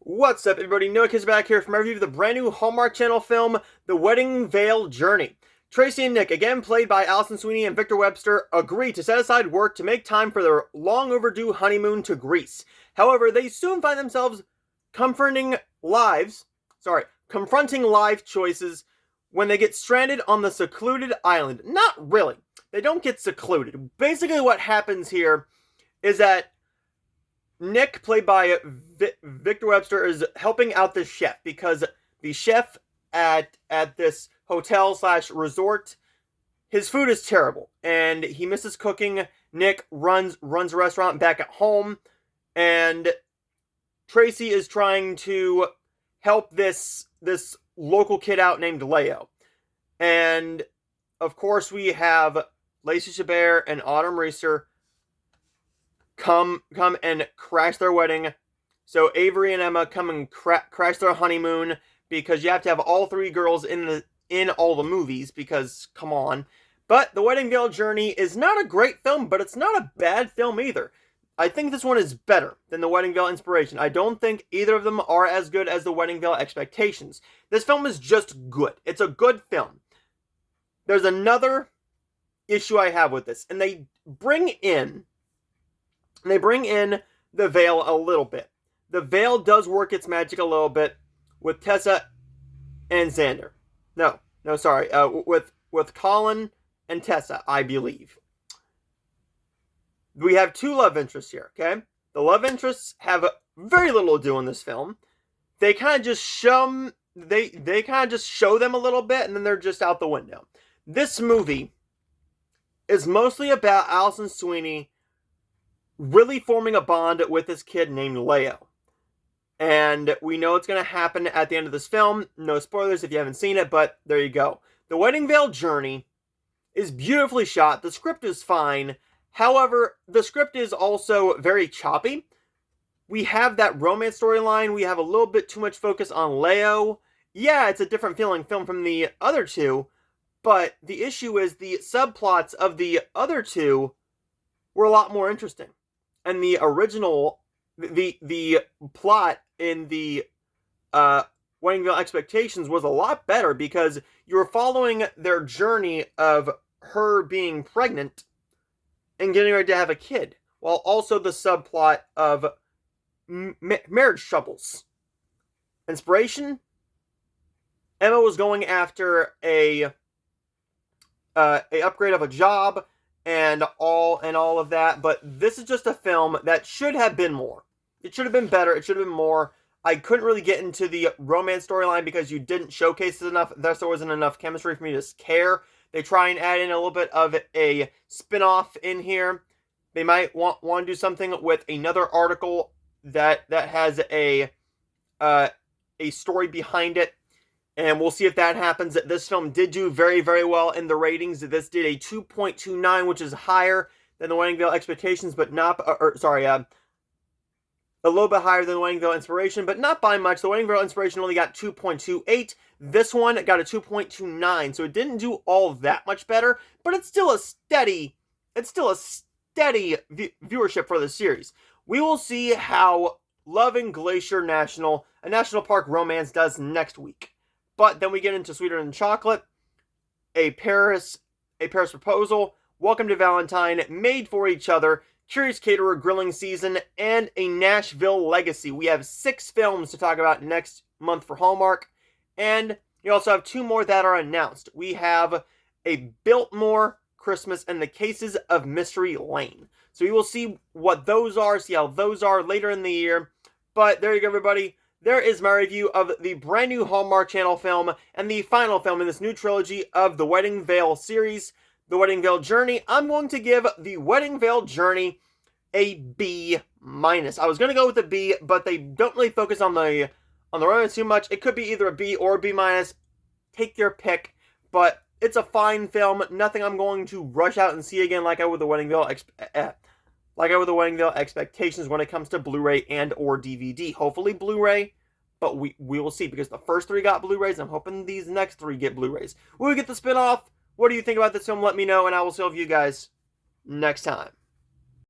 What's up, everybody? Noah Kids back here from my review of the brand new Hallmark Channel film, The Wedding Veil Journey. Tracy and Nick, again played by Alison Sweeney and Victor Webster, agree to set aside work to make time for their long overdue honeymoon to Greece. However, they soon find themselves confronting life choices when they get stranded on the secluded island. Not really. They don't get secluded. Basically what happens here is that Nick, played by Victor Webster, is helping out the chef because the chef at this hotel/resort, his food is terrible and he misses cooking. Nick runs a restaurant back at home, and Tracy is trying to help this local kid out named Leo. And of course we have Lacey Chabert and Autumn Reeser come and crash their wedding. So Avery and Emma come and crash their honeymoon, because you have to have all three girls in all the movies, because come on. But The Wedding Veil Journey is not a great film, but it's not a bad film either. I think this one is better than The Wedding Veil Inspiration. I don't think either of them are as good as The Wedding Veil Expectations. This film is just good. It's a good film. There's another issue I have with this, and they bring in the veil a little bit. The veil does work its magic a little bit with Tessa and Xander. With Colin and Tessa, I believe. We have two love interests here, okay? The love interests have very little to do in this film. They kind of just show them a little bit, and then they're just out the window. This movie is mostly about Alison Sweeney really forming a bond with this kid named Leo. And we know it's going to happen at the end of this film. No spoilers if you haven't seen it, but there you go. The Wedding Veil Journey is beautifully shot. The script is fine. However, the script is also very choppy. We have that romance storyline. We have a little bit too much focus on Leo. Yeah, it's a different feeling film from the other two, but the issue is the subplots of the other two were a lot more interesting. And the original, the plot in the Wedding Veil Expectations was a lot better, because you were following their journey of her being pregnant and getting ready to have a kid, while also the subplot of marriage troubles. Inspiration, Emma was going after a upgrade of a job and all of that, but this is just a film that should have been more. It should have been better. It should have been more. I couldn't really get into the romance storyline because you didn't showcase it enough. There wasn't enough chemistry for me to care. They try and add in a little bit of a spin-off in here. They might want to do something with another article that has a story behind it. And we'll see if that happens. This film did do very, very well in the ratings. This did a 2.29, which is higher than The Wedding Veil Expectations, but not, a little bit higher than The Wedding Veil Inspiration, but not by much. The Wedding Veil Inspiration only got 2.28. This one got a 2.29, so it didn't do all that much better, but it's still a steady viewership for the series. We will see how Love and Glacier National, a national park romance, does next week. But then we get into Sweeter Than Chocolate, a Paris Proposal, Welcome to Valentine, Made for Each Other, Curious Caterer Grilling Season, and a Nashville Legacy. We have 6 films to talk about next month for Hallmark, and you also have 2 more that are announced. We have a Biltmore Christmas and the Cases of Mystery Lane. So we will see what those are, see how those are later in the year. But there you go, everybody. There is my review of the brand new Hallmark Channel film and the final film in this new trilogy of the Wedding Veil series, The Wedding Veil Journey. I'm going to give the Wedding Veil Journey a B-. I was going to go with a B, but they don't really focus on the romance too much. It could be either a B or a B-. Take your pick, but it's a fine film. Nothing I'm going to rush out and see again like I would the Wedding Veil Expectations when it comes to Blu-ray and or DVD. Hopefully Blu-ray, but we will see, because the first 3 got Blu-rays. I'm hoping these next 3 get Blu-rays. Will we get the spin-off? What do you think about this film? Let me know, and I will see you guys next time.